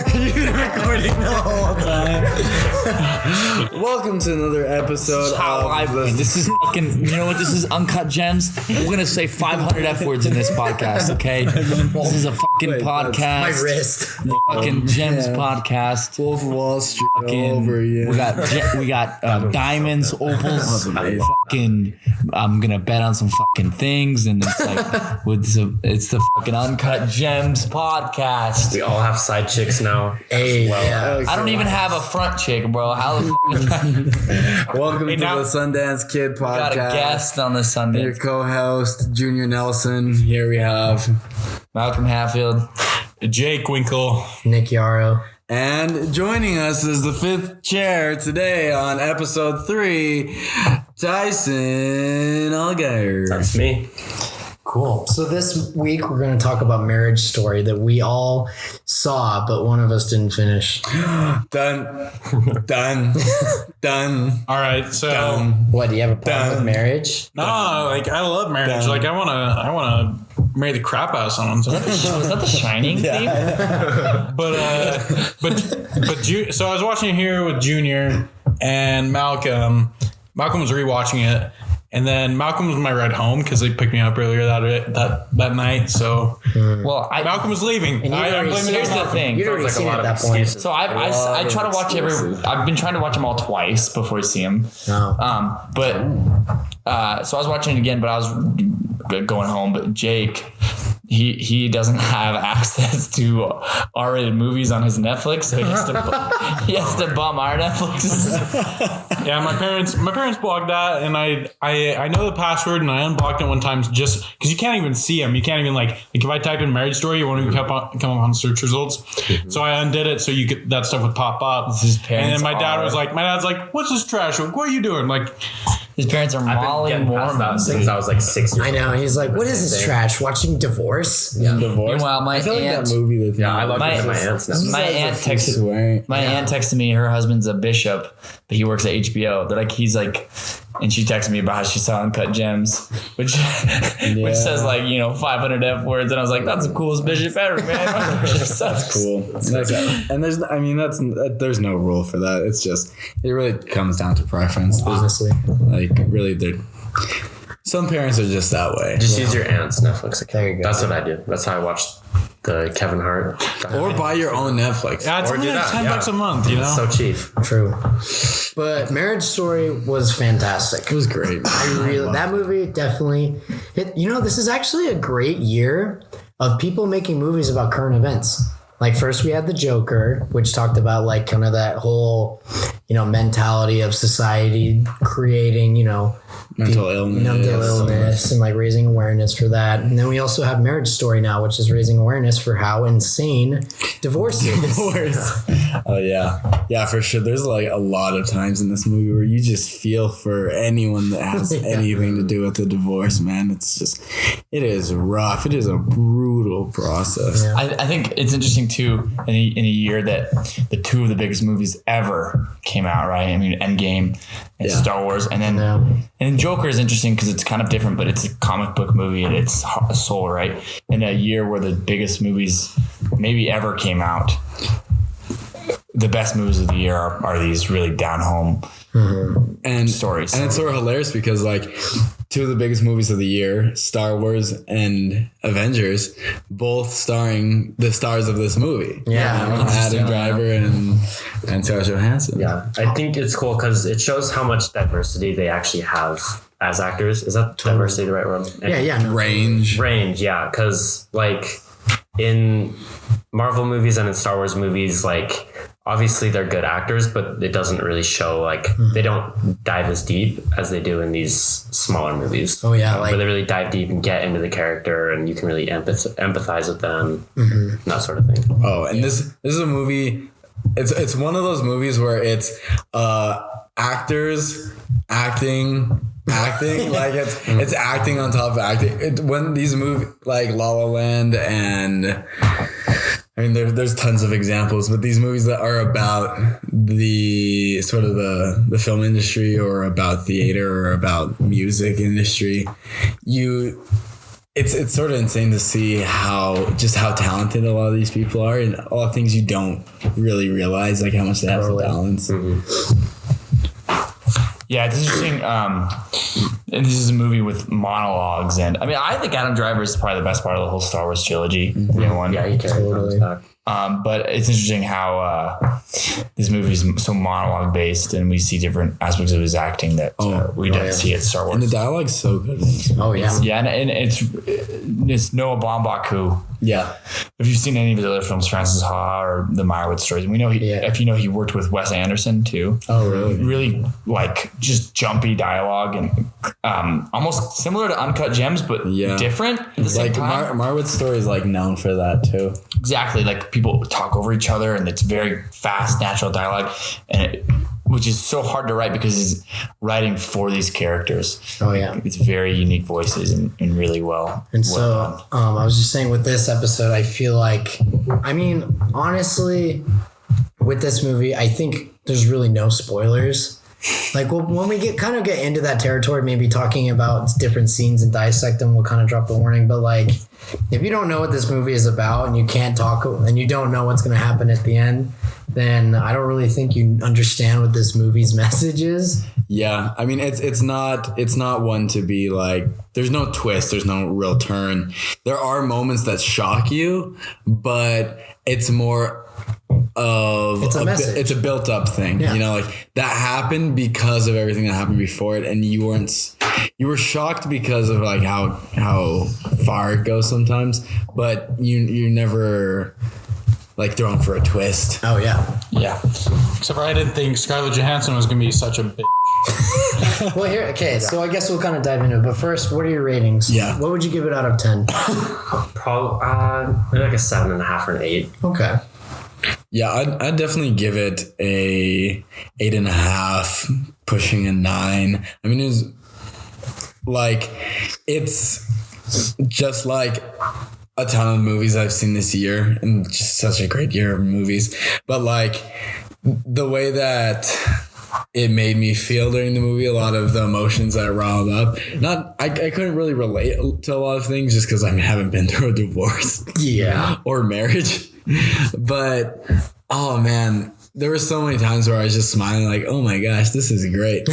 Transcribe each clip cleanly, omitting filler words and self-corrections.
You've been recording the whole time. Welcome to another episode This is fucking, you know what this is? Uncut Gems. We're going to say 500 F words in this podcast, okay? This is a fucking podcast. My wrst. The fucking Gems podcast. Wolf of Wall Street Fucking, over you. we got diamonds, opals, fucking, I'm going to bet on some fucking things, and it's like, it's the fucking Uncut Gems podcast. We all have side chicks now. Hey, well. yeah. I don't even have a front chick, bro. How the fuck? Welcome to now- the Sundance Kid podcast. Got a guest on the Sundance. Your co-host, Junior Nelson. Here we have Malcolm Hatfield. Jake Winkle. Nick Yarrow. And joining us is the fifth chair today on episode 3, Tyson Allgaier. That's me. Cool. So this week we're going to talk about Marriage Story that we all saw, but one of us didn't finish. Done. All right, so What, do you have a problem with marriage? no, like I love marriage. Like I wanna marry the crap out of someone. So. Was that the Shining theme? So I was watching it here with Junior and Malcolm. Malcolm was rewatching it. And then Malcolm was my ride home because they picked me up earlier that night. So Malcolm was leaving. I'm blaming Here's the thing. You'd already seen it at that point. So I try to watch I've been trying to watch them all twice before I see them. Oh. So I was watching it again, but I was going home. But Jake, he doesn't have access to R-rated movies on his Netflix, so he has to bum our Netflix. Yeah, my parents blocked that, and I know the password, and I unblocked it one time just because you can't even see them. You can't even like if I type in marriage story, you won't even come up on search results. Mm-hmm. So I undid it so you could that stuff would pop up. And then my dad's like, "What's this trash? Like, what are you doing?" Like. His parents are Molly Mormons. Since I was like 6 years old. I know. He's like, what is this trash? Watching Divorce? Yeah. Divorce. Meanwhile, my I feel like aunt, that movie that I love it to my aunts now. my aunt texted me. Her husband's a bishop, but he works at HBO. And she texted me about how she saw Uncut Gems, which says 500 F words, and I was like, that's the coolest bishop ever, man. That's cool. And there's no rule for that. It's just it really comes down to preference. Honestly. Some parents are just that way. Just use your aunt's Netflix account. There you go. That's what I do. That's how I watched the Kevin Hart. Or buy your own Netflix. Yeah, it's Or only do like that, $10 a month, you know? It's so cheap. True. But Marriage Story was fantastic. It was great. That movie definitely this is actually a great year of people making movies about current events. Like first we had The Joker, which talked about like kind of that whole, mentality of society creating, Mental illness and like raising awareness for that. And then we also have Marriage Story now, which is raising awareness for how insane divorce is. Oh yeah. Yeah, for sure. There's like a lot of times in this movie where you just feel for anyone that has anything to do with the divorce, man. It is rough. It is a brutal process. Yeah. I think it's interesting too in a year that the two of the biggest movies ever came out, right? I mean, Endgame and Star Wars, and then Joker is interesting because it's kind of different, but it's a comic book movie and it's a soul, right? In a year where the biggest movies maybe ever came out, the best movies of the year are these really down home and stories. And it's sort of hilarious because like two of the biggest movies of the year, Star Wars and Avengers, both starring the stars of this movie. Yeah. Adam Driver and Scarlett Johansson. Yeah. I think it's cool because it shows how much diversity they actually have as actors. Is that diversity the right word? Yeah. Range, yeah. Because like in Marvel movies and in Star Wars movies, like obviously they're good actors, but it doesn't really show like they don't dive as deep as they do in these smaller movies. Oh yeah, where they really dive deep and get into the character, and you can really empathize with them, that sort of thing. Oh, and this is a movie. It's one of those movies where it's actors acting like it's acting on top of acting. When these movies like La La Land and I mean, there's tons of examples, but these movies that are about the sort of the film industry or about theater or about music industry, it's sort of insane to see how talented a lot of these people are, and a lot of things you don't really realize, like how much they have to balance. Yeah, it's interesting. And this is a movie with monologues, and I mean, I think Adam Driver is probably the best part of the whole Star Wars trilogy. Yeah, he totally. But it's interesting how this movie is so monologue based, and we see different aspects of his acting that we didn't see at Star Wars. And the dialogue's so good. Oh yeah, and it's Noah Baumbach, who if you've seen any of his other films, Francis Ha or the Meyerowitz stories, we know he worked with Wes Anderson too. Oh really? Really like just jumpy dialogue and almost similar to Uncut Gems, but different at the same time. Meyerowitz story is like known for that too. Exactly, like people talk over each other, and it's very fast, natural dialogue, which is so hard to write because he's writing for these characters. Oh yeah, it's very unique voices and really well. And so I was just saying with this episode, I feel like, I mean, honestly, with this movie, I think there's really no spoilers. Like when we get into that territory, maybe talking about different scenes and dissect them, we'll kind of drop the warning. But like, if you don't know what this movie is about and you can't talk and you don't know what's going to happen at the end, then I don't really think you understand what this movie's message is. Yeah, I mean, it's not one to be like, there's no twist, there's no real turn. There are moments that shock you, but it's more of it's a message. It's a built up thing, you know, like that happened because of everything that happened before it, and you were shocked because of like how far it goes sometimes, but you never like thrown for a twist. Oh yeah. Except for I didn't think Scarlett Johansson was gonna be such a bitch. Well, so I guess we'll kind of dive into it. But first, what are your ratings? Yeah. What would you give it out of 10? Probably maybe like a 7.5 or an 8. Okay. Yeah, I'd definitely give it a 8.5, pushing a 9. I mean, it's just like a ton of movies I've seen this year, and just such a great year of movies. But like the way that it made me feel during the movie, a lot of the emotions that riled up. I couldn't really relate to a lot of things just because I haven't been through a divorce, or marriage. But oh man, there were so many times where I was just smiling like, oh my gosh, this is great.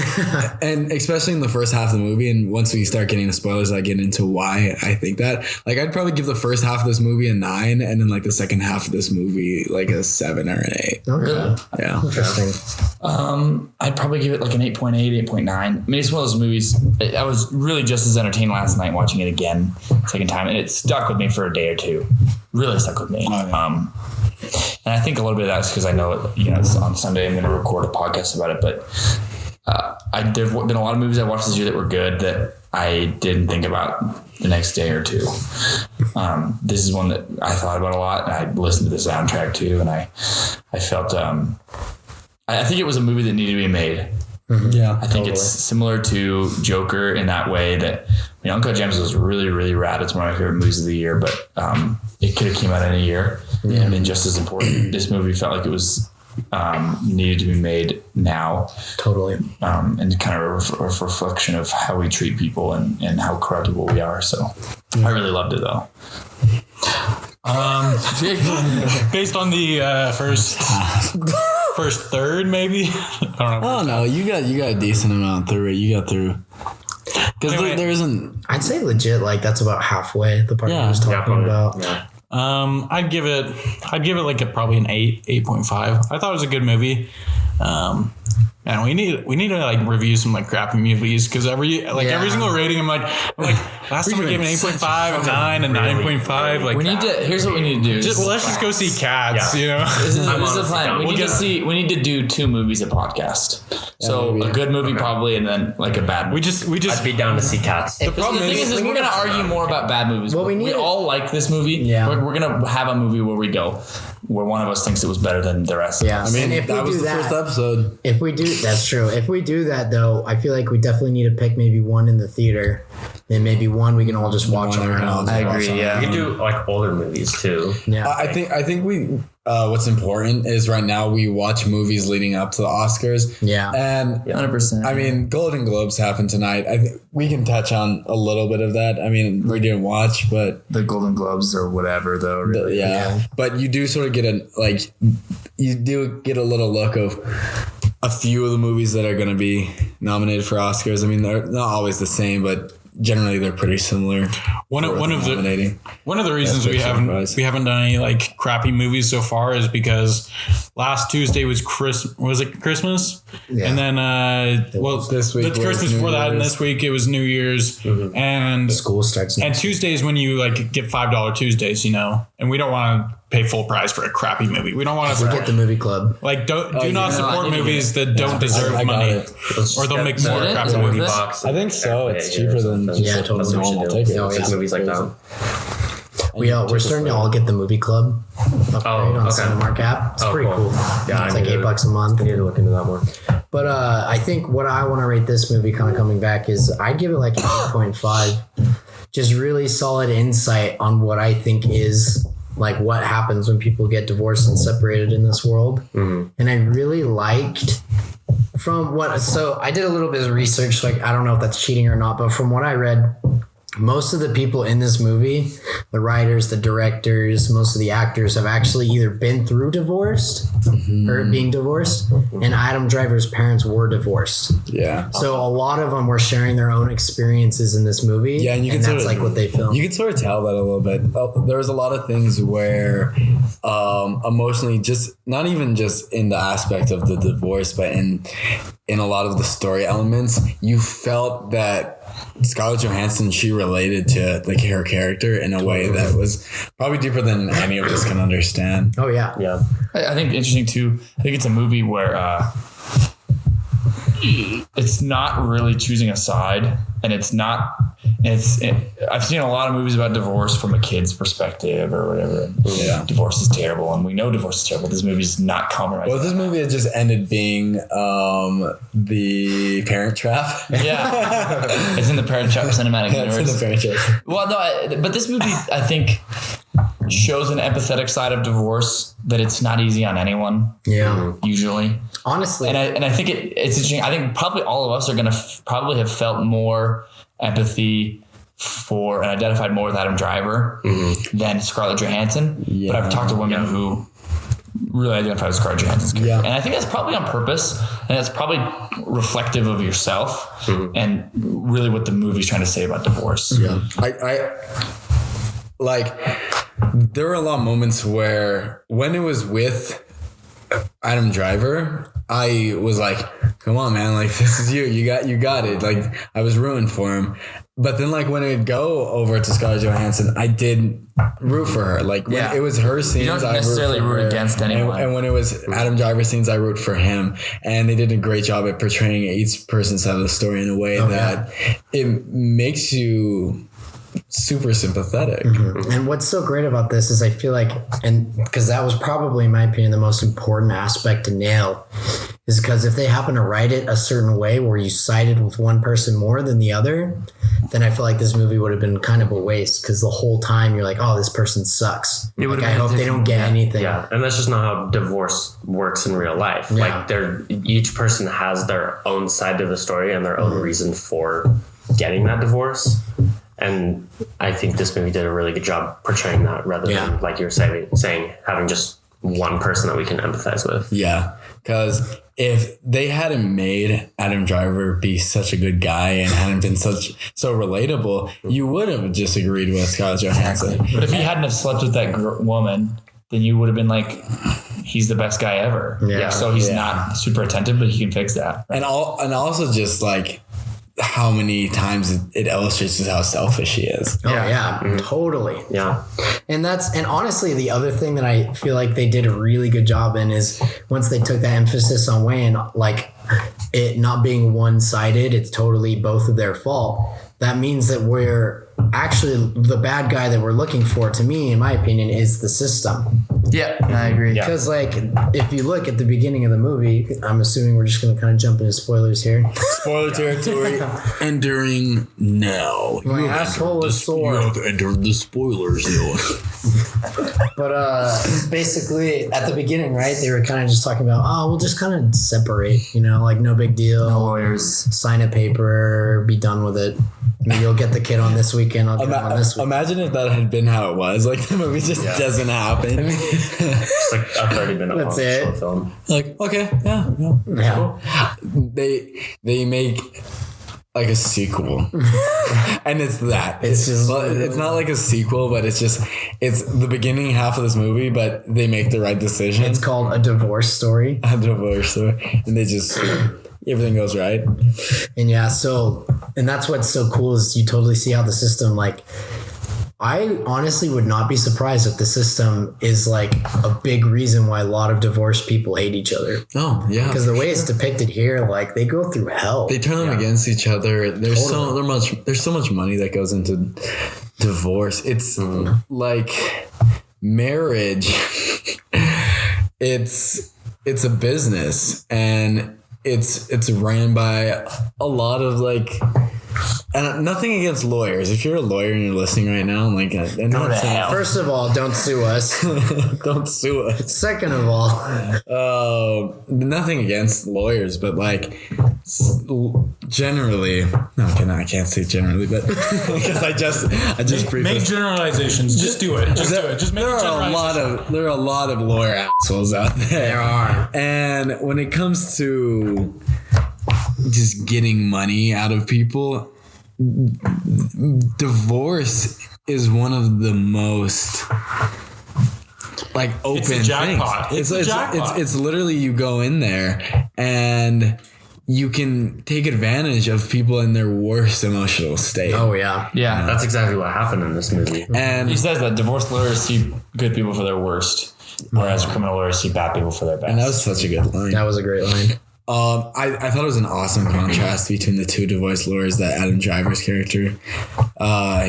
And especially in the first half of the movie, and once we start getting to spoilers, I get into why I think that. Like, I'd probably give the first half of this movie a 9, and then like the second half of this movie like a 7 or an 8. Okay. Yeah. Interesting. I'd probably give it like an 8.8, 8.9. I mean, it's one of those movies. I was really just as entertained last night watching it again, second time, and it stuck with me for a day or two. Really stuck with me. And I think a little bit of that is because I know, it's on Sunday I'm going to record a podcast about it. But there've been a lot of movies I watched this year that were good that I didn't think about the next day or two. This is one that I thought about a lot, and I listened to the soundtrack too, and I felt I think it was a movie that needed to be made. Mm-hmm. Yeah, I think it's similar to Joker in that way that, Uncut Gems was really, really rad. It's one of my favorite movies of the year, but it could have came out in a year and been just as important. This movie felt like it was needed to be made now. Totally. And kind of a reflection of how we treat people and how corruptible we are. So I really loved it though. Based on the first third, maybe. I don't know. Oh no, you got a decent amount through it. You got through. Because Anyway, there isn't. I'd say legit, like that's about halfway. The part I was talking about. Yeah. I'd give it like probably an 8.5. I thought it was a good movie. And we need to like review some like crappy movies because every single rating I'm like last time we gave an 8.5, a 9, a 9.5. Like Here's what we need to do. Let's just go see Cats. This is the plan. We need to do 2 movies a podcast. So a good movie probably, and then like a bad movie. I'd be down to see Cats. The thing is we're gonna argue more about bad movies. Well, we all like this movie. Yeah. We're gonna have a movie where we go where one of us thinks it was better than the rest. Yeah. I mean, and if that was the first episode. If we do, that's true. If we do that though, I feel like we definitely need to pick maybe one in the theater, and maybe one we can all just watch on our own. I agree. Yeah. You can do like older movies too. Yeah. I think we what's important is right now we watch movies leading up to the Oscars. Yeah. And 100%. I mean, Golden Globes happened tonight. I think we can touch on a little bit of that. I mean, we didn't watch, but the Golden Globes or whatever, though. Really. Yeah. But you do sort of get a little look of a few of the movies that are going to be nominated for Oscars. I mean, they're not always the same, but generally they're pretty similar. One of the reasons we haven't done any like crappy movies so far is because last Tuesday was Christmas? Yeah. And then this week the Christmas before that, and this week it was New Year's, and School starts next and Tuesdays when you like get $5 Tuesdays, and we don't want to pay full price for a crappy movie. We don't want to Forget the movie club. like do not support movies that don't deserve money, or they'll make more crappy it? movies. Box. I think so. It's cheaper than Yeah, totally. just normal tickets. Oh, yeah. Movies like that. We're starting to all get the movie club upgrade on the okay. Cinemark app. It's pretty cool. Yeah, It's like $8 a month. I need to look into that more. But I think what I want to rate this movie kind of coming back is I'd give it like an 8.5. Just really solid insight on what I think is like what happens when people get divorced and separated in this world. Mm-hmm. And I really liked so I did a little bit of research, like I don't know if that's cheating or not, but from what I read, most of the people in this movie, the writers, the directors, most of the actors have actually either been through divorced or being divorced, and Adam Driver's parents were divorced. Yeah. So a lot of them were sharing their own experiences in this movie. Yeah, and that's like what they filmed. You can sort of tell that a little bit. There was a lot of things where emotionally, just not even just in the aspect of the divorce, but in a lot of the story elements, you felt that Scarlett Johansson, she related to like her character in a way that was probably deeper than any of us can understand. Oh yeah. Yeah. I think interesting too. I think it's a movie where it's not really choosing a side, and I've seen a lot of movies about divorce from a kid's perspective or whatever. Yeah. Divorce is terrible, and we know divorce is terrible. This movie's not compromising. Well, this movie had just ended being the Parent Trap. Yeah. It's in the Parent Trap cinematic It's universe. in the Parent Trap. Well, no, but this movie, I think, shows an empathetic side of divorce that it's not easy on anyone. Yeah. Usually. Honestly. And I think it's interesting. I think probably all of us are going to probably have felt more empathy for and identified more with Adam Driver than Scarlett Johansson. Yeah. But I've talked to women who really identify with Scarlett Johansson's character. Yeah. And I think that's probably on purpose, and that's probably reflective of yourself and really what the movie's trying to say about divorce. Yeah. I like, there were a lot of moments where when it was with Adam Driver, I was like, come on, man, like this is you got it. Like I was rooting for him. But then like when it'd go over to Scarlett Johansson, I did root for her. Like when it was her scenes, you don't necessarily root against anyone. And when it was Adam Driver scenes, I root for him. And they did a great job at portraying each person's side of the story in a way that it makes you super sympathetic. And what's so great about this is I feel like, and because that was probably in my opinion the most important aspect to nail, is because if they happen to write it a certain way where you sided with one person more than the other, then I feel like this movie would have been kind of a waste, because the whole time you're like, oh, this person sucks. Like, I hope they don't get anything. Yeah, and that's just not how divorce works in real life. Yeah. Like each person has their own side of the story and their own reason for getting that divorce. And I think this movie did a really good job portraying that, rather than, like you were saying, having just one person that we can empathize with. Yeah, because if they hadn't made Adam Driver be such a good guy and hadn't been so relatable, you would have just agreed with Scarlett Johansson. But if he hadn't have slept with that woman, then you would have been like, he's the best guy ever. Yeah. So he's not super attentive, but he can fix that. And also just like how many times it illustrates just how selfish he is. Oh yeah, totally. Yeah. And honestly, the other thing that I feel like they did a really good job in is once they took that emphasis on Wayne, like it not being one-sided, it's totally both of their fault. That means that we're actually the bad guy that we're looking for, to me, in my opinion, is the system. Yeah, I agree. Because like, if you look at the beginning of the movie, I'm assuming we're just going to kind of jump into spoilers here. Spoiler territory entering now. My asshole is sore. You have entered the spoiler zone. But basically, at the beginning, right, they were kind of just talking about, we'll just kind of separate, like no big deal. No lawyers. Sign a paper, be done with it. Maybe you'll get the kid on this weekend. I'll get him on this weekend. Imagine if that had been how it was. Like the movie just doesn't happen. It's like a 30-minute short film. Like, okay, yeah. They make like a sequel, and it's that. It's not like a sequel, but it's the beginning half of this movie, but they make the right decision. It's called A Divorce Story. A divorce story, and they just everything goes right. And that's what's so cool is you totally see how the system, like, I honestly would not be surprised if the system is like a big reason why a lot of divorced people hate each other. Oh, yeah. Because the way it's depicted here, like they go through hell. They turn them against each other. There's so much money that goes into divorce. It's like marriage. It's a business, and it's ran by a lot of like. And nothing against lawyers. If you're a lawyer and you're listening right now, I'm like, I'm not saying. First of all, don't sue us. Don't sue us. Second of all, nothing against lawyers, but like generally, I can't say generally, but because I just make generalizations. Just do it. Just do it. Just make there are a lot of lawyer assholes out there. There are, and when it comes to just getting money out of people, divorce is one of the most like open things. It's literally you go in there and you can take advantage of people in their worst emotional state. Oh yeah. That's exactly what happened in this movie. And he says that divorce lawyers see good people for their worst, whereas criminal lawyers see bad people for their best. And that was such a good line. That was a great line. I thought it was an awesome contrast between the two divorce lawyers that Adam Driver's character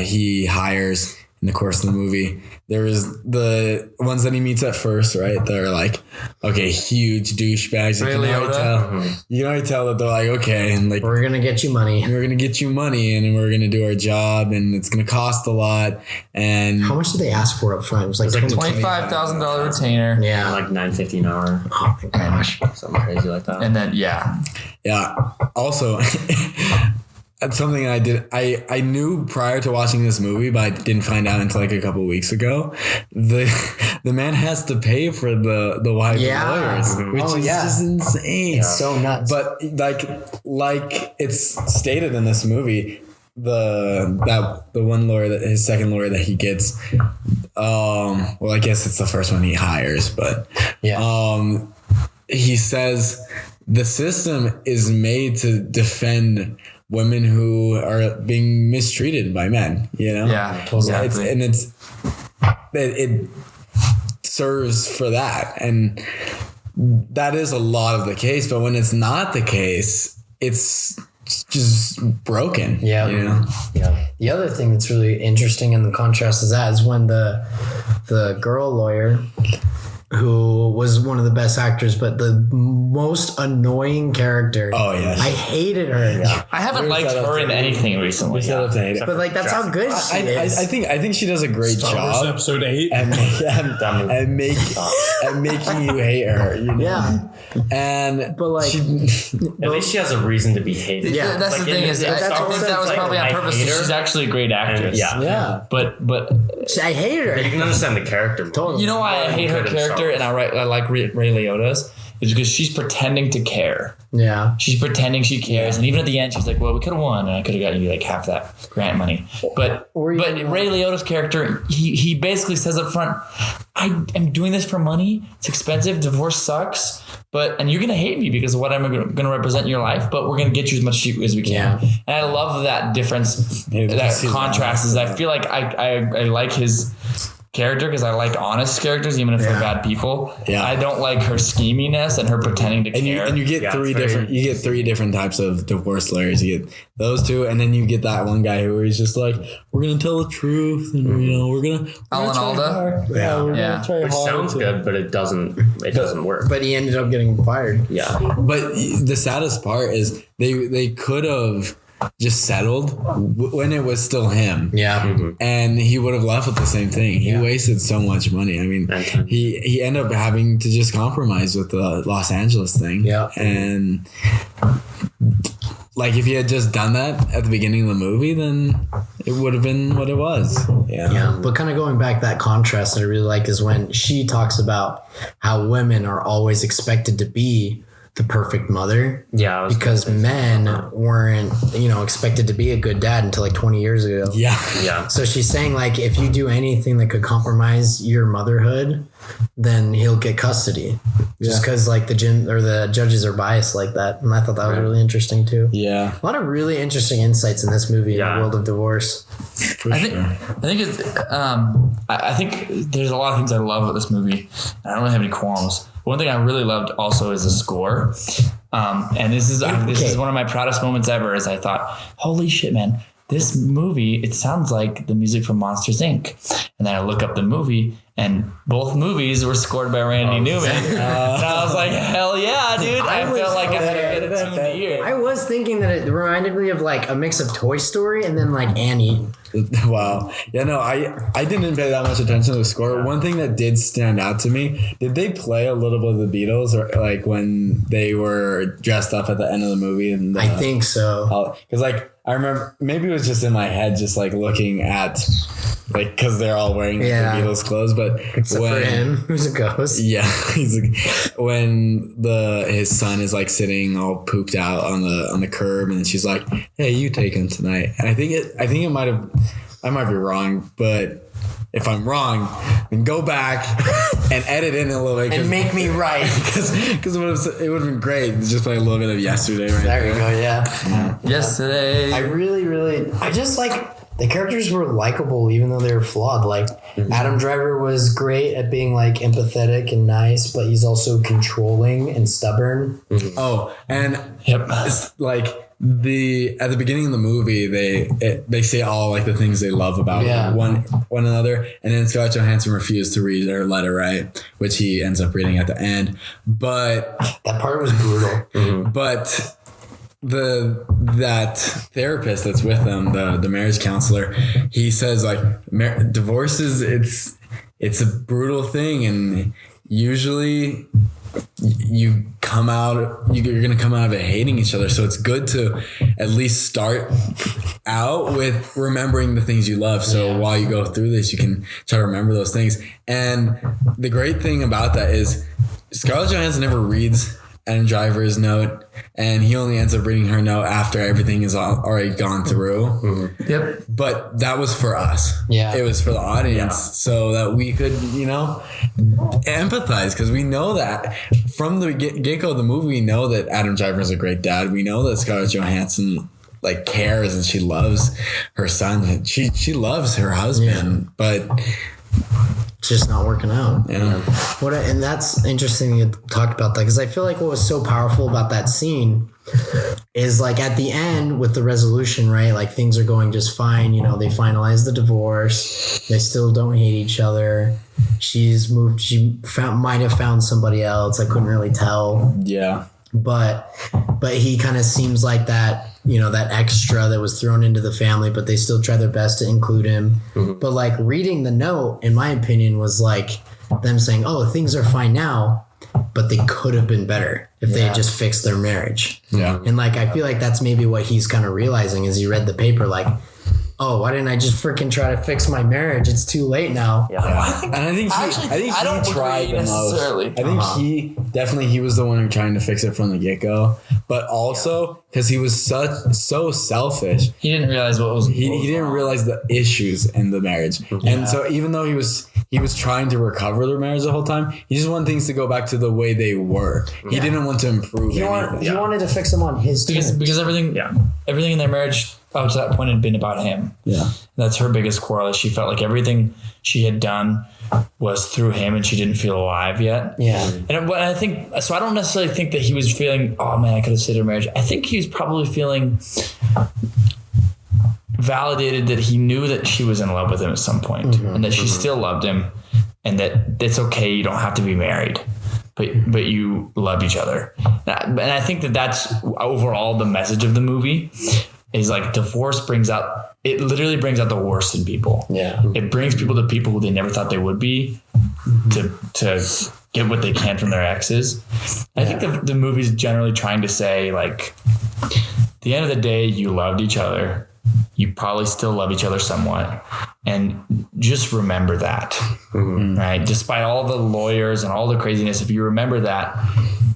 he hires in the course of the movie. There was the ones that he meets at first, right? They're like, okay, huge douchebags. You can already tell that they're like, okay, and like we're gonna get you money. We're gonna get you money, and we're gonna do our job, and it's gonna cost a lot. And how much did they ask for up front? It was like $25,000 retainer. Yeah, like $9.50 an hour. Oh my gosh, something crazy like that. And then Also. That's something I did. I knew prior to watching this movie, but I didn't find out until like a couple of weeks ago. The man has to pay for the wife lawyers, which is just insane. It's so nuts. But like it's stated in this movie, the one lawyer, his second lawyer that he gets, well, I guess it's the first one he hires, but he says the system is made to defend women who are being mistreated by men, Yeah, totally. It serves for that. And that is a lot of the case, but when it's not the case, it's just broken. Yeah. The other thing that's really interesting in the contrast is that is when the girl lawyer, who was one of the best actors, but the most annoying character. Oh yeah, I hated her. Yeah. I haven't liked her in anything recently. But like that's how good she is. I think she does a great job. Episode 8 and making you hate her. Yeah, but like at least she has a reason to be hated. Yeah, that's the thing is I think that was probably on purpose. She's actually a great actress. But I hate her. You can understand the character. Totally. You know why I hate her character? And I like Ray Liotta's is because she's pretending to care. Yeah. She's pretending she cares. And even at the end, she's like, well, we could have won and I could have gotten you like half that grant money. But Ray Liotta's character, he basically says up front, I am doing this for money. It's expensive. Divorce sucks. And you're going to hate me because of what I'm going to represent in your life, but we're going to get you as much as we can. Yeah. And I love that difference, that contrast is I feel like I like his character because I like honest characters even if they're bad people. I don't like her scheminess and her pretending to care. And you get three different types of divorce lawyers. You get those two, and then you get that one guy who is just like, we're gonna tell the truth, and we're gonna Alan Alda. Which sounds good, but it doesn't work. But he ended up getting fired. Yeah. But the saddest part is they could have just settled when it was still him. Yeah. And he would have left with the same thing. He wasted so much money. I mean, he ended up having to just compromise with the Los Angeles thing. Yeah. And like if he had just done that at the beginning of the movie, then it would have been what it was. Yeah. But kind of going back, that contrast that I really like is when she talks about how women are always expected to be the perfect mother. Yeah. Because men weren't, expected to be a good dad until like 20 years ago. Yeah. Yeah. So she's saying like, if you do anything that could compromise your motherhood, then he'll get custody. Just because like the judges are biased like that. And I thought that was really interesting too. Yeah. A lot of really interesting insights in this movie in the world of divorce. For sure. I think there's a lot of things I love about this movie. I don't really have any qualms. One thing I really loved also is the score. And this is one of my proudest moments ever, is I thought, holy shit, man, this movie, it sounds like the music from Monsters, Inc. And then I look up the movie, and both movies were scored by Randy Newman. And I was like, hell yeah, dude. I felt like I had a tune of the year. I was thinking that it reminded me of like a mix of Toy Story and then like Annie. Wow. Yeah, no, I didn't pay that much attention to the score. One thing that did stand out to me, did they play a little bit of the Beatles, or like when they were dressed up at the end of the movie? And I think so. Because like I remember, maybe it was just in my head, just like looking at, like, because they're all wearing the Beatles clothes, but except for him, who's a ghost. Yeah, when his son is like sitting all pooped out on the curb, and she's like, "Hey, you take him tonight." And I think it might have, I might be wrong, but if I'm wrong, then go back and edit in a little bit and make me right, because it would have been great to just play a little bit of Yesterday right there. There you go. Yeah. Yesterday. I really, I just like. The characters were likable, even though they were flawed. Like Adam Driver was great at being like empathetic and nice, but he's also controlling and stubborn. Oh, and like at the beginning of the movie, they say all like the things they love about one another, and then Scarlett Johansson refused to read her letter, right? Which he ends up reading at the end. But that part was brutal. But that therapist that's with them, the marriage counselor, he says like divorce is it's a brutal thing, and usually you're gonna come out of it hating each other. So it's good to at least start out with remembering the things you love. So while you go through this, you can try to remember those things. And the great thing about that is Scarlett Johansson never reads Adam Driver's note, and he only ends up reading her note after everything is already gone through. Mm-hmm. Yep. But that was for us. Yeah. It was for the audience so that we could, empathize, because we know that from the get-go of the movie, we know that Adam Driver is a great dad. We know that Scarlett Johansson like cares and she loves her son. She loves her husband, but it's just not working out. Yeah. And that's interesting you talked about that, because I feel like what was so powerful about that scene is like at the end with the resolution, right? Like things are going just fine. They finalize the divorce. They still don't hate each other. She's moved. Might have found somebody else. I couldn't really tell. Yeah. But he kind of seems like that, that extra that was thrown into the family, but they still try their best to include him. Mm-hmm. But like reading the note, in my opinion, was like them saying, oh, things are fine now, but they could have been better if they had just fixed their marriage. Yeah. And like, I feel like that's maybe what he's kind of realizing as he read the paper, like, oh, why didn't I just freaking try to fix my marriage? It's too late now. Yeah. I think he tried the most. I think he was the one who trying to fix it from the get-go, but also because he was so selfish. He didn't realize he didn't realize the issues in the marriage. Yeah. And so even though he was trying to recover their marriage the whole time, he just wanted things to go back to the way they were. He didn't want to improve anything. He wanted to fix them on his terms. Because everything in their marriage up to that point had been about him. Yeah. That's her biggest quarrel. She felt like everything she had done was through him, and she didn't feel alive yet. Yeah. And I think, so I don't necessarily think that he was feeling, oh man, I could have saved her marriage. I think he was probably feeling validated that he knew that she was in love with him at some point, and that she still loved him, and that it's okay. You don't have to be married, but you love each other. And I think that that's overall the message of the movie. is like divorce literally brings out the worst in people. Yeah. It brings people to people who they never thought they would be to get what they can from their exes. I think the movie's generally trying to say, like, at the end of the day, you loved each other. You probably still love each other somewhat. And just remember that, right? Despite all the lawyers and all the craziness, if you remember that,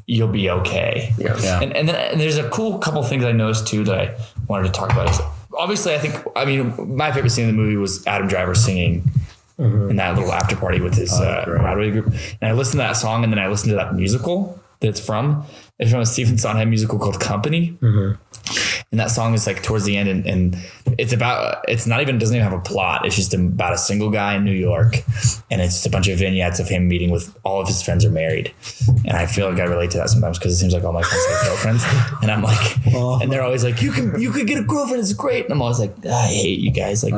you'll be okay. Yeah. And then there's a cool couple things I noticed too that I wanted to talk about. Is obviously, my favorite scene in the movie was Adam Driver singing in that little after party with his Broadway group. And I listened to that song, and then I listened to that musical that it's from. It's from a Stephen Sondheim musical called Company. And that song is like towards the end, and doesn't even have a plot. It's just about a single guy in New York, and it's just a bunch of vignettes of him meeting with all of his friends are married. And I feel like I relate to that sometimes because it seems like all my friends have girlfriends, and I'm like, and they're always like, you could get a girlfriend, it's great. And I'm always like, I hate you guys. Like,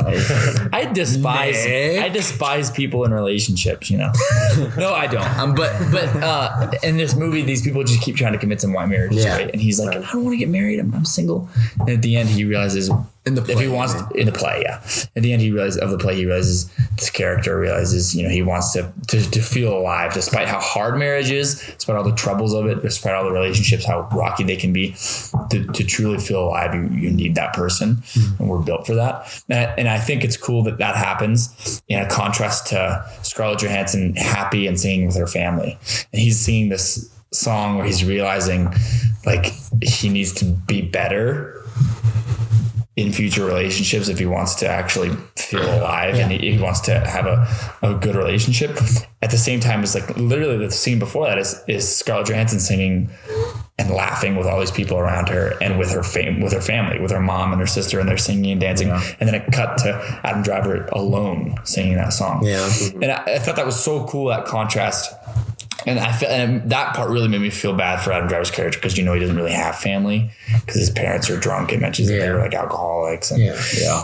I despise people in relationships, you know. No, I don't. But in this movie, these people just keep trying to convince him why marriage is great, and he's like, I don't want to get married. I'm single. And at the end, he realizes in the play, if he wants in the play, At the end, he realizes this character realizes, you know, he wants to feel alive, despite how hard marriage is, despite all the troubles of it, despite all the relationships, how rocky they can be. To truly feel alive, you need that person, and we're built for that. And I think it's cool that happens in a contrast to Scarlett Johansson happy and singing with her family, and he's singing this song where he's realizing like he needs to be better in future relationships if he wants to actually feel alive and he wants to have a good relationship. At the same time, it's like literally the scene before that is Scarlett Johansson singing and laughing with all these people around her and with her family, with her mom and her sister, and they're singing and dancing. And then it cut to Adam Driver alone singing that song. And I thought that was so cool, that contrast. And that part really made me feel bad for Adam Driver's character because, you know, he doesn't really have family because his parents are drunk. It mentions that they were like alcoholics, and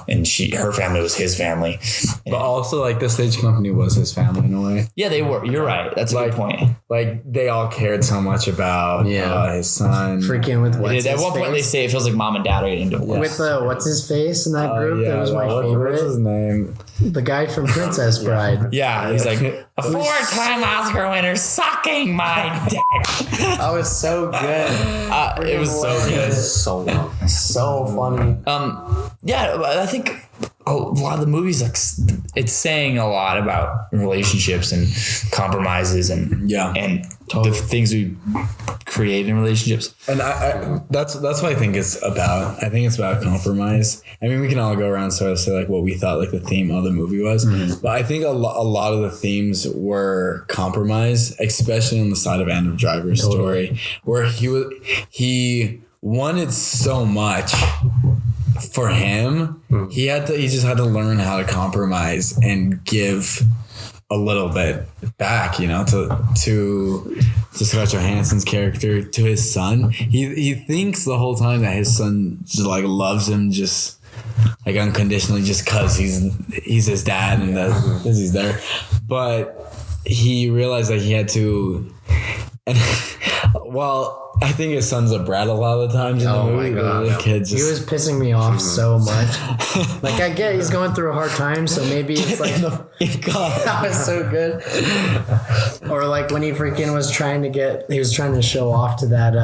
and her family was his family. But also, like, the stage company was his family in a way. Yeah, they were. You're right. That's a good point. Like, they all cared so much about his son. Freaking with at one point they say it feels like mom and dad are getting divorced. With what's his face in that group? That was my favorite. What's his name? The guy from Princess Bride. Yeah, he's like a 4-time Oscar winner sucking my dick. That was so good. It was so good. So long. So funny. I think a lot of the movies, like, it's saying a lot about relationships and compromises and the things we create in relationships. And that's what I think it's about. I think it's about compromise. I mean, we can all go around sort of say like what we thought like the theme of the movie was, but I think a lot of the themes were compromise, especially on the side of Adam Driver's story, where he wanted so much. For him, he just had to learn how to compromise and give a little bit back, you know, to Scarlett Johansson's character, to his son. He thinks the whole time that his son just like loves him just like unconditionally just cause he's his dad and that he's there. But he realized that he had to, and I think his son's a brat a lot of the times in the movie. My God. The kid He was pissing me off so much. Like, I get he's going through a hard time, so maybe it's like that was so good. Or like when he was trying to show off to that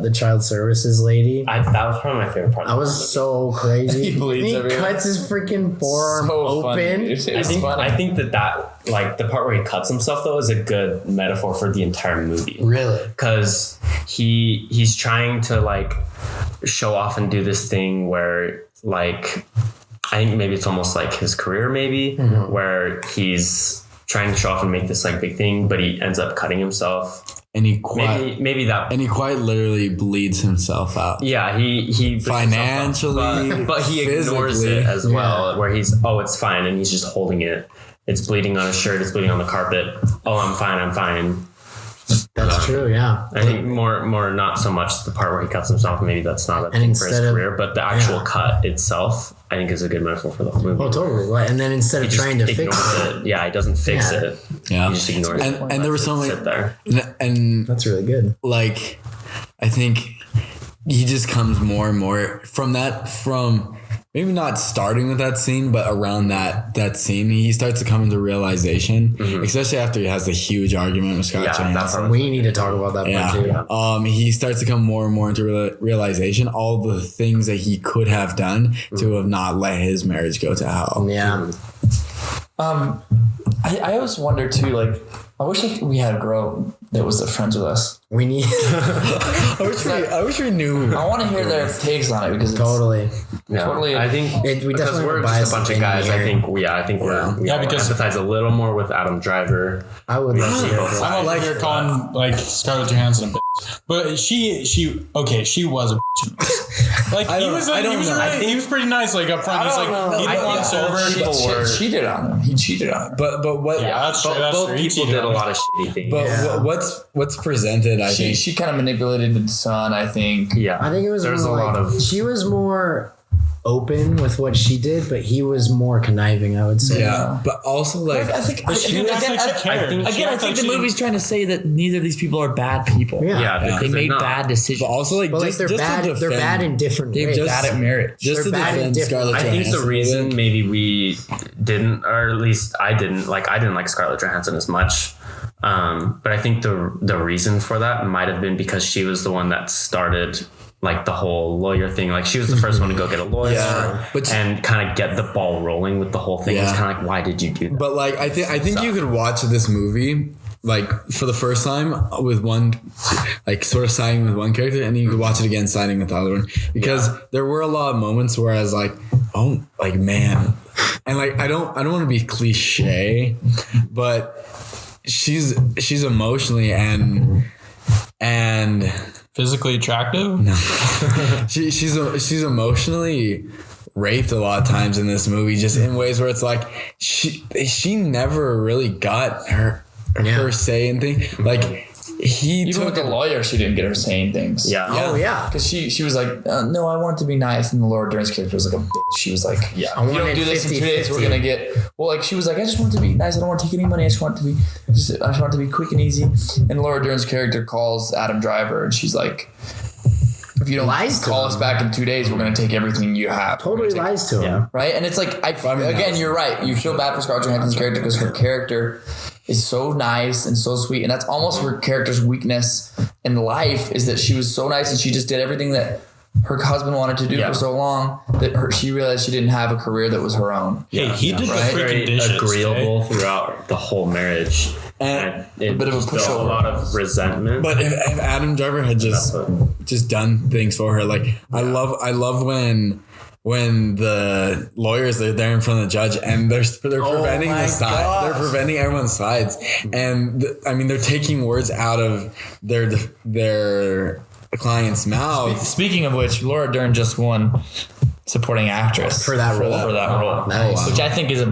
the child services lady. That was probably my favorite part. That was so crazy. He bleeds everywhere. Cuts his freaking forearm open. I think that like the part where he cuts himself though is a good metaphor for the entire movie. Really? Because he's trying to like show off and do this thing where like I think maybe it's almost like his career maybe where he's trying to show off and make this like big thing, but he ends up cutting himself. And he quite literally bleeds himself out. Yeah, he financially, but he ignores it as well. Where it's fine, and he's just holding it. It's bleeding on his shirt. It's bleeding on the carpet. Oh, I'm fine. That's true, yeah. I think more not so much the part where he cuts himself. Maybe that's not a thing for his career, but the actual cut itself, I think, is a good metaphor for the whole movie. Oh, totally. Right. And then instead of trying to fix it, he doesn't fix it. Yeah, he just ignores it. And there was so many, there. and that's really good. Like, I think he just comes more and more from maybe not starting with that scene, but around that scene, he starts to come into realization, especially after he has a huge argument with Scarlett Johansson. We need to talk about that one too. He starts to come more and more into realization, all the things that he could have done to have not let his marriage go to hell. Yeah. I always wonder too, like, I wish we had a girl that was friends with us. We need. I wish we knew. I want to hear their takes on it because totally. I think we because we're just a bunch of guys. I think we because empathize a little more with Adam Driver. I would love to. I'm like you're calling like Scarlett Johansson a bitch, but she was a bitch. Like he was pretty nice. Like up front, he's like he didn't want sober. She cheated on him. He cheated on her. But what? Yeah, that's true. Both people did a lot of shitty things. But what's presented? I think she kind of manipulated the son. I think. Yeah, I think it was. There's a lot of. She was more open with what she did, but he was more conniving, I would say. Yeah, but also like I think I think the movie's trying to say that neither of these people are bad people. Yeah. They made bad decisions. But also like, they're bad. They're bad in different ways. They're bad at marriage. Just to defend Scarlett Johansson. I think the reason maybe we didn't, or at least I didn't like Scarlett Johansson as much. But I think the reason for that might have been because she was the one that started like the whole lawyer thing. Like she was the first one to go get a lawyer and kind of get the ball rolling with the whole thing. It's kind of like, why did you do that? But like, I think you could watch this movie like for the first time with one, like sort of siding with one character, and then you could watch it again siding with the other one, because there were a lot of moments where I was like, oh, like, man. And like, I don't want to be cliche, but she's emotionally and physically attractive. No. she's emotionally raped a lot of times in this movie, just in ways where it's like she never really got her say in things. Like even with the lawyer, she didn't get her saying things. Yeah. Oh yeah. Because she was like, no, I want it to be nice. And the Laura Dern's character was like a bitch. She was like, if you don't do this in 2 days, we're gonna get. Well, like she was like, I just want it to be nice. I don't want to take any money. I just want it to be quick and easy. And Laura Dern's character calls Adam Driver, and she's like, if you don't call us back in 2 days, we're going to take everything you have. Totally lies to him. Right? And it's like, again, you're right. You feel bad for Scarlett Johansson's character because her character is so nice and so sweet. And that's almost her character's weakness in life, is that she was so nice and she just did everything that her husband wanted to do for so long that she realized she didn't have a career that was her own. Yeah, he did the freaking very dishes. Agreeable throughout the whole marriage. And a bit of a pushover, a lot of resentment. But if Adam Driver had just done things for her, like I love when the lawyers are there in front of the judge and they're preventing they're preventing everyone's sides, and I mean they're taking words out of their client's mouth. Speaking of which, Laura Dern just won supporting actress for that role. Nice. Which I think is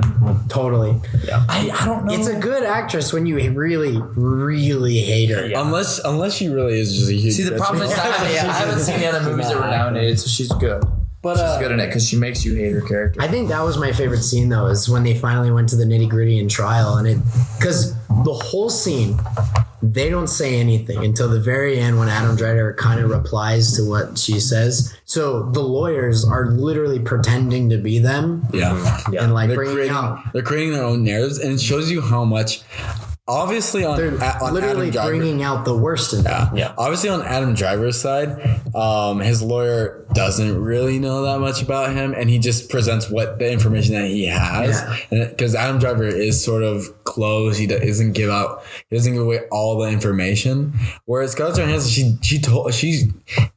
totally. Yeah. I don't know. It's a good actress when you really, really hate her. Yeah. Unless she really is just a huge. See, the problem is I haven't seen the other movies that were nominated, so she's good. But she's good in it because she makes you hate her character. I think that was my favorite scene though, is when they finally went to the nitty gritty in trial, and because the whole scene, they don't say anything until the very end when Adam Driver kind of replies to what she says. So the lawyers are literally pretending to be them. Yeah. And like they're creating their own narratives, and it shows you how much. Obviously, on literally Adam Driver, bringing out the worst in them. Yeah. Obviously, on Adam Driver's side, his lawyer doesn't really know that much about him, and he just presents what the information that he has. Because Adam Driver is sort of closed, he doesn't give away all the information. Whereas Scarlett Johansson, she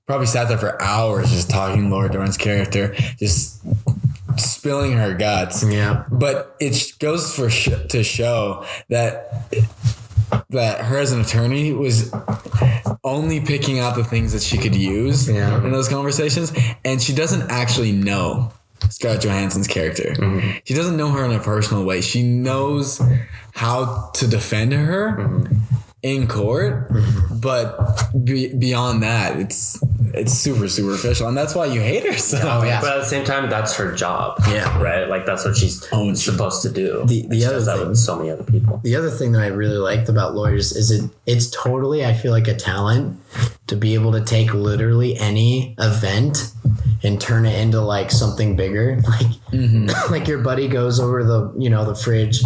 probably sat there for hours just talking Laura Dern's character, just spilling her guts. Yeah. But it goes to show that her as an attorney was only picking out the things that she could use in those conversations, and she doesn't actually know Scarlett Johansson's character. Mm-hmm. She doesn't know her in a personal way. She knows how to defend her in court, but beyond that, it's super superficial, and that's why you hate her so much. But at the same time, that's her job. Right? Like that's what she's supposed to do. The other thing with so many other people. The other thing that I really liked about lawyers is it's totally, I feel like, a talent to be able to take literally any event and turn it into like something bigger. Like, like your buddy goes over the fridge,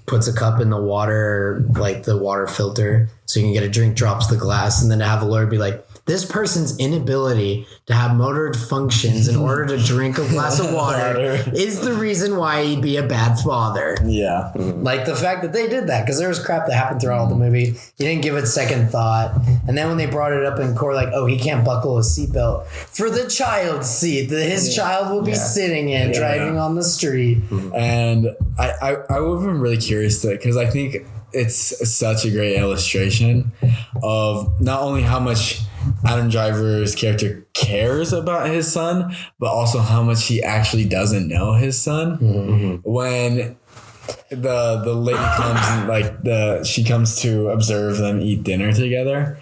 puts a cup in the water, like the water filter, so you can get a drink, drops the glass, and then to have a lawyer be like, this person's inability to have motor functions in order to drink a glass of water is the reason why he'd be a bad father. Yeah. Like the fact that they did that, because there was crap that happened throughout the movie. You didn't give it second thought. And then when they brought it up in court, like, oh, he can't buckle his seatbelt for the child's seat that his child will be sitting in, driving on the street. And I would have been really curious to, because I think it's such a great illustration of not only how much Adam Driver's character cares about his son, but also how much he actually doesn't know his son. When the lady comes and she comes to observe them eat dinner together.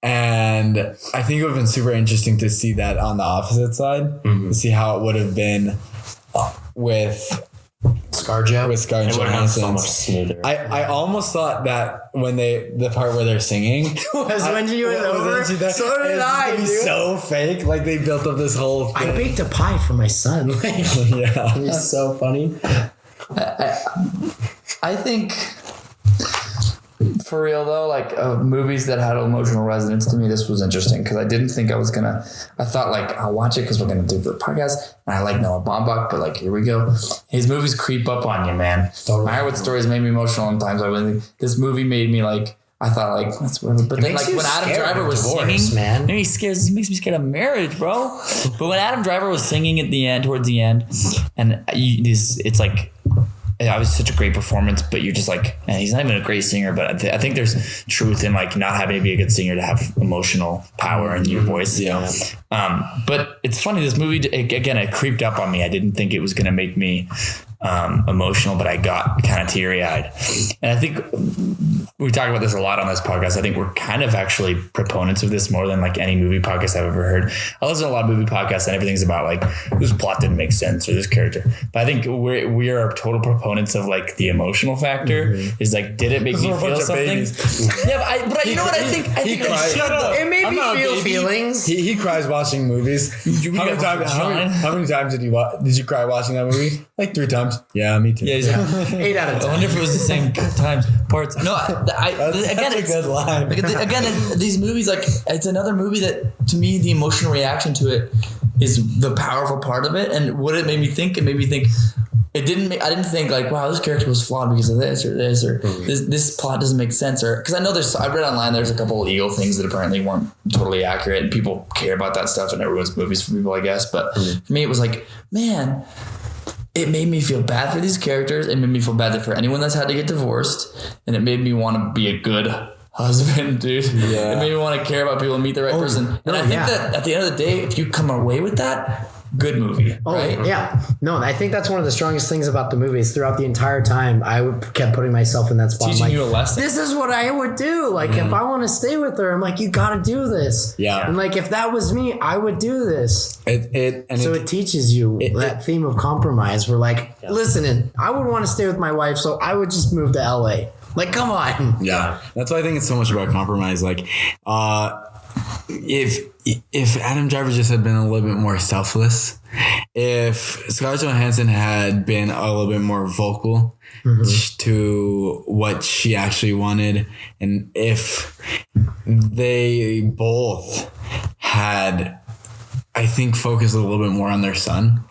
And I think it would have been super interesting to see that on the opposite side, to see how it would have been with Scarlett Johansson. So much smoother. I almost thought that when the part where they're singing was when you went over. So did I, dude. So fake. Like they built up this whole thing. I baked a pie for my son. Like, yeah, it was so funny. I think for real though, like movies that had emotional resonance to me, this was interesting because I didn't think I thought like I'll watch it because we're gonna do it for the podcast and I like Noah Baumbach, but like here we go. His movies creep up on you, man. My Heartwood Stories made me emotional in times I wouldn't. This movie made me like, I thought like that's whatever. But then like when Adam Driver was singing, man, he makes me scared of marriage, bro. But when Adam Driver was singing at the end, towards the end, and it's like. It was such a great performance, but you're just like, man, he's not even a great singer, but I think there's truth in like not having to be a good singer to have emotional power in your voice. Yeah. But it's funny, this movie, again, it creeped up on me. I didn't think it was going to make me emotional, but I got kind of teary-eyed. And I think we talk about this a lot on this podcast. I think we're kind of actually proponents of this more than like any movie podcast I've ever heard. I listen to a lot of movie podcasts and everything's about like this plot didn't make sense or this character. But I think we are total proponents of like the emotional factor is like, did it make me feel something? Yeah, but you know what I think? I think shut up. It made me feel feelings. He cries watching movies. How many times did you cry watching that movie? Like 3 times. Yeah, me too. Yeah. 8 out of 10. I wonder if it was the same parts. No, again, it's a good line. Again, these movies, like it's another movie that to me the emotional reaction to it is the powerful part of it. And what it made me think, I didn't think like, wow, this character was flawed because of this or this plot doesn't make sense, or because I know I read online there's a couple of ego things that apparently weren't totally accurate and people care about that stuff and it ruins movies for people, I guess. But for me, it was like, man, it made me feel bad for these characters. It made me feel bad for anyone that's had to get divorced. And it made me want to be a good husband, dude. Yeah. It made me want to care about people and meet the right person. And I think that at the end of the day, if you come away with that, good movie. Right? Yeah. No, I think that's one of the strongest things about the movie is throughout the entire time, I kept putting myself in that spot. Teaching you a lesson. This is what I would do. Like, if I want to stay with her, I'm like, you got to do this. Yeah. And like, if that was me, I would do this. It teaches you that theme of compromise. We're like, listen, I would want to stay with my wife, so I would just move to LA. Like, come on. Yeah. That's why I think it's so much about compromise. Like, if Adam Driver just had been a little bit more selfless, if Scarlett Johansson had been a little bit more vocal to what she actually wanted, and if they both had, I think, focused a little bit more on their son,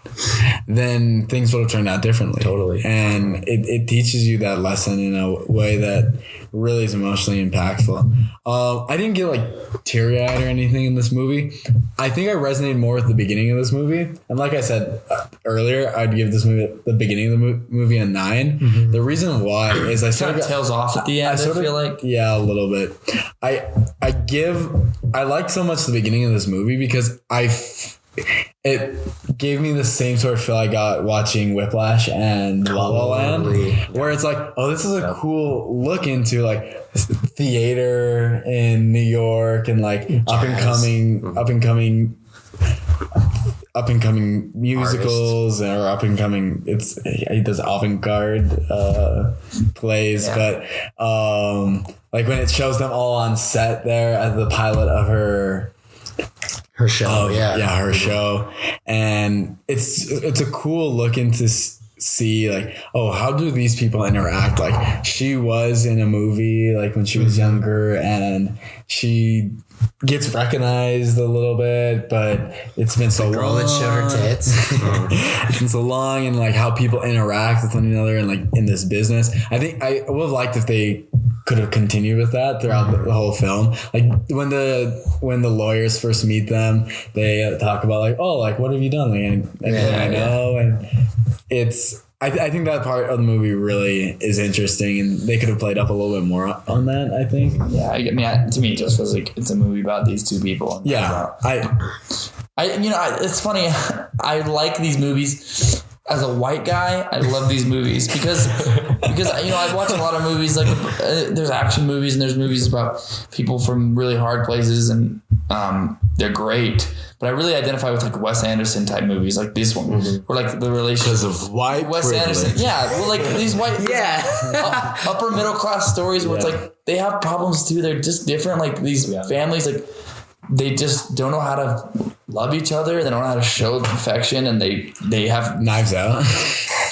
then things would have turned out differently. Totally. And it teaches you that lesson in a way that really is emotionally impactful. I didn't get like teary-eyed or anything in this movie. I think I resonated more with the beginning of this movie. And like I said earlier, I'd give this movie, the beginning of the movie, a 9. The reason why is I sort of tails off at the end. I feel like, yeah, a little bit. I like so much the beginning of this movie because it gave me the same sort of feel I got watching Whiplash and La La Land, where it's like, oh, this is a cool look into like theater in New York and like up and coming musicals or up and coming. He does avant-garde plays, but like when it shows them all on set there as the pilot of her show. Her show. And it's a cool look into see like, oh, how do these people interact? Like she was in a movie like when she was younger, and she gets recognized a little bit, but it's been so Girl long. that showed her tits. It's been so long, and like how people interact with one another and like in this business. I think I would have liked if they could have continued with that throughout the whole film. Like when the lawyers first meet them, they talk about like, oh, like what have you done? Like I know, and it's. I think that part of the movie really is interesting, and they could have played up a little bit more on that, I think. Yeah, I mean, to me, it just feels like it's a movie about these two people. Yeah, it's funny. I like these movies. As a white guy, I love these movies because I watch a lot of movies like there's action movies and there's movies about people from really hard places, and they're great. But I really identify with like Wes Anderson type movies, like this one, where like the relations of white Wes privilege. Anderson. Yeah, well, like these white upper middle class stories where it's like they have problems too. They're just different. Like these families, like they just don't know how to love each other. They don't know how to show affection, and they have Knives Out.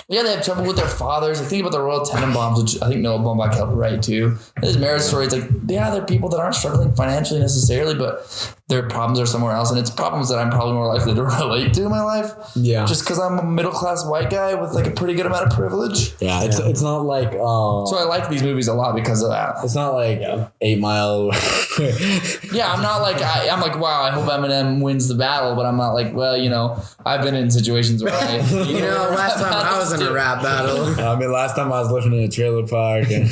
Yeah, they have trouble with their fathers. I think about the Royal Tenenbaums, which I think Noah Baumbach helped write too. There's marriage stories. Like, yeah, they're people that aren't struggling financially necessarily, but their problems are somewhere else. And it's problems that I'm probably more likely to relate to in my life. Yeah. Just because I'm a middle class white guy with like a pretty good amount of privilege. Yeah, it's not like... so I like these movies a lot because of that. It's not like 8 Mile... Yeah, I'm not like... I'm like, wow, I hope Eminem wins the battle, but I'm not like, well, I've been in situations where I... last time I was in a rap battle. I mean, last time I was living in a trailer park. And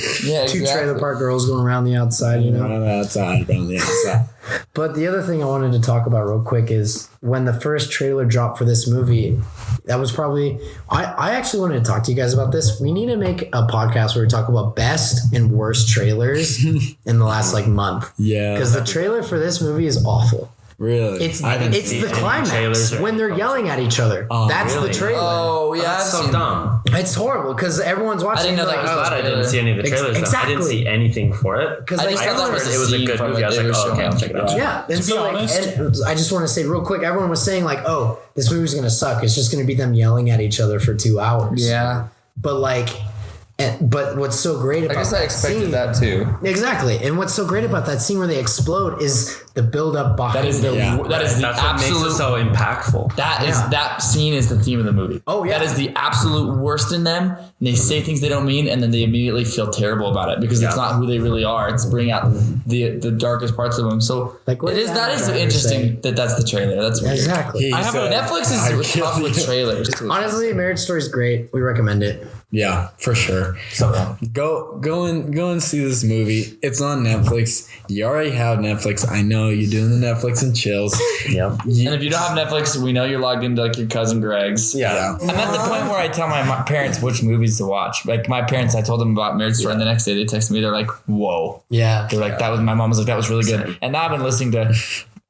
two trailer park girls going around the outside, Around the outside. But the other thing I wanted to talk about real quick is when the first trailer dropped for this movie, that was probably... I actually wanted to talk to you guys about this. We need to make a podcast where we talk about best and worst trailers in the last month. Yeah. Because the trailer for this movie is awful. Really? It's the climax when they're yelling at each other. That's really? the trailer. Oh, yeah. That's so dumb. It's horrible because everyone's watching. I didn't know that I'm glad I didn't see any of the trailers. Exactly. I didn't see anything for it. Because I like, thought it was a good movie. I was like, oh, okay, I'll check it out. yeah. And To be honest, I just want to say real quick, everyone was saying like, oh, this movie's going to suck. It's just going to be them yelling at each other for 2 hours. Yeah. But what's so great about I guess I expected that too. Exactly. And what's so great about that scene where they explode is the build up behind That is the That's what makes it so impactful. That scene is the theme of the movie. Oh, yeah. That is the absolute worst in them. And they say things they don't mean, and then they immediately feel terrible about it because it's not who they really are. It's bringing out the darkest parts of them. So that is interesting that's the trailer. That's weird. Exactly. Netflix is tough with trailers too. Honestly, Marriage Story is great. We recommend it. Yeah, for sure. So go and see this movie. It's on Netflix. You already have Netflix. I know you're doing the Netflix and chills. Yep. And if you don't have Netflix, we know you're logged into like your cousin Greg's. Yeah. I'm at the point where I tell my parents which movies to watch. Like my parents, I told them about Marriage Story, and the next day they text me. They're like, "Whoa!" Yeah. They're like, my mom was like, "That was really good." And now I've been listening to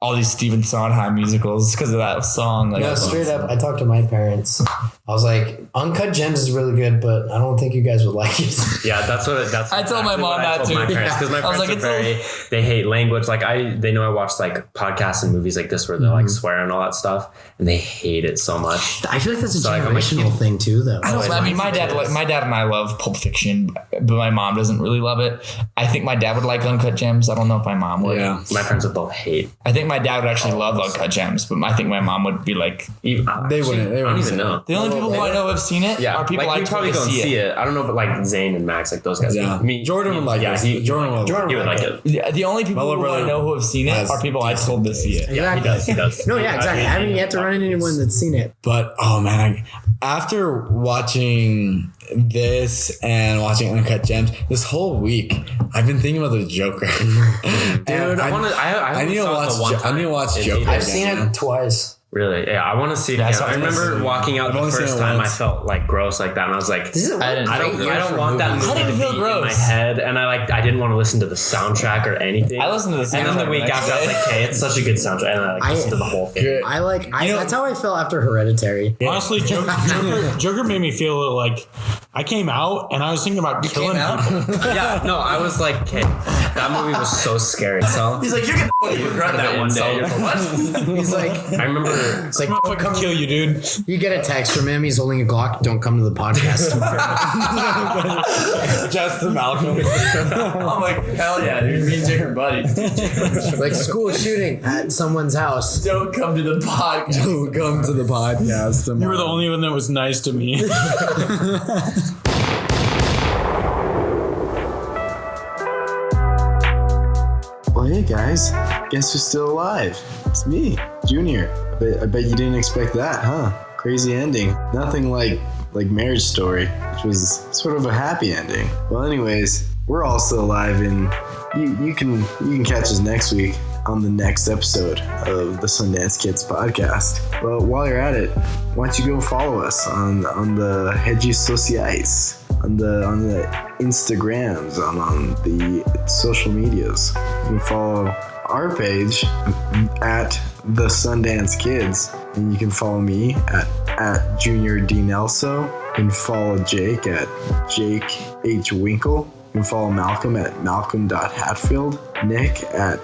all these Stephen Sondheim musicals because of that song. No, straight up, I talked to my parents. I was like, Uncut Gems is really good, but I don't think you guys would like it. Yeah, that's I told my mom that too. Because my parents are they hate language. Like they know I watch like podcasts and movies like this where they're like swearing and all that stuff, and they hate it so much. I feel like that's a generational thing too, though. I mean, my dad and I love Pulp Fiction, but my mom doesn't really love it. I think my dad would like Uncut Gems. I don't know if my mom would. Yeah, my parents would both hate. I think my dad would actually love Uncut Gems, but I think my mom would be like, they wouldn't. They wouldn't even know. The only people who I know have seen it are people like probably go and see it. I don't know, but like Zane and Max, like those guys. Yeah. Jordan would like it. Jordan would like it. The only people who I know who have seen it are people I told to see it. Yeah, he does. No, yeah, exactly. I haven't yet to run into anyone that's seen it. But oh man, after watching this and watching Uncut Gems this whole week, I've been thinking about the Joker. Dude, I need to watch Joker. I've seen it twice. Really? Yeah, I want to see it again. I remember walking out the first time I felt like gross like that, and I was like, I don't want that movie to be in my head, and I didn't want to listen to the soundtrack or anything. I listened to the soundtrack, and then the week after I was like, okay, it's such a good soundtrack, and I listened to the whole thing. That's how I felt after Hereditary. Honestly, Joker made me feel like I came out and I was thinking about killing people. Yeah, no, I was like, okay, That movie was so scary. So He's like, you're gonna fucking regret that one day. You're like, what? He's like, I remember. it's like, I'm gonna fucking kill you, dude. you get a text from him. He's holding a Glock. Don't come to the podcast tomorrow. Just to Malcolm. I'm like, hell yeah, dude. Me and Jake are buddies. Like school shooting at someone's house. Don't come to the podcast. Don't come to the podcast tomorrow. You were the only one that was nice to me. Well, hey guys, guess who's still alive? It's me, Junior. I bet you didn't expect that, huh? Crazy ending. Nothing like Marriage Story, which was sort of a happy ending. Well, anyways, we're all still alive, and you can catch us next week on the next episode of the Sundance Kids podcast. Well, while you're at it, why don't you go follow us on the redes sociais, on the Instagrams, on the social medias. You can follow our page at the Sundance Kids, and you can follow me at Junior D Nelso. You can follow Jake at Jake H Winkle. You can follow Malcolm at malcolm.hatfield, Nick at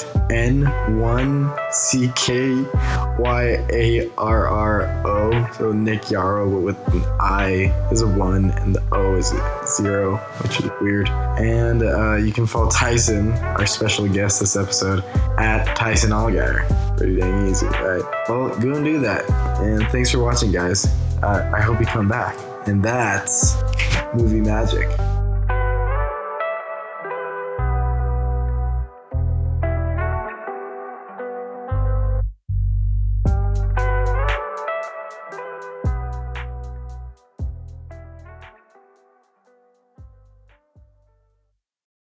N1CKYARRO, so Nick Yarrow, but with an I is a 1 and the O is a 0, which is weird. And you can follow Tyson, our special guest this episode, at Tyson Allgaier. Pretty dang easy, right? Well, go and do that. And thanks for watching, guys. I hope you come back. And that's movie magic.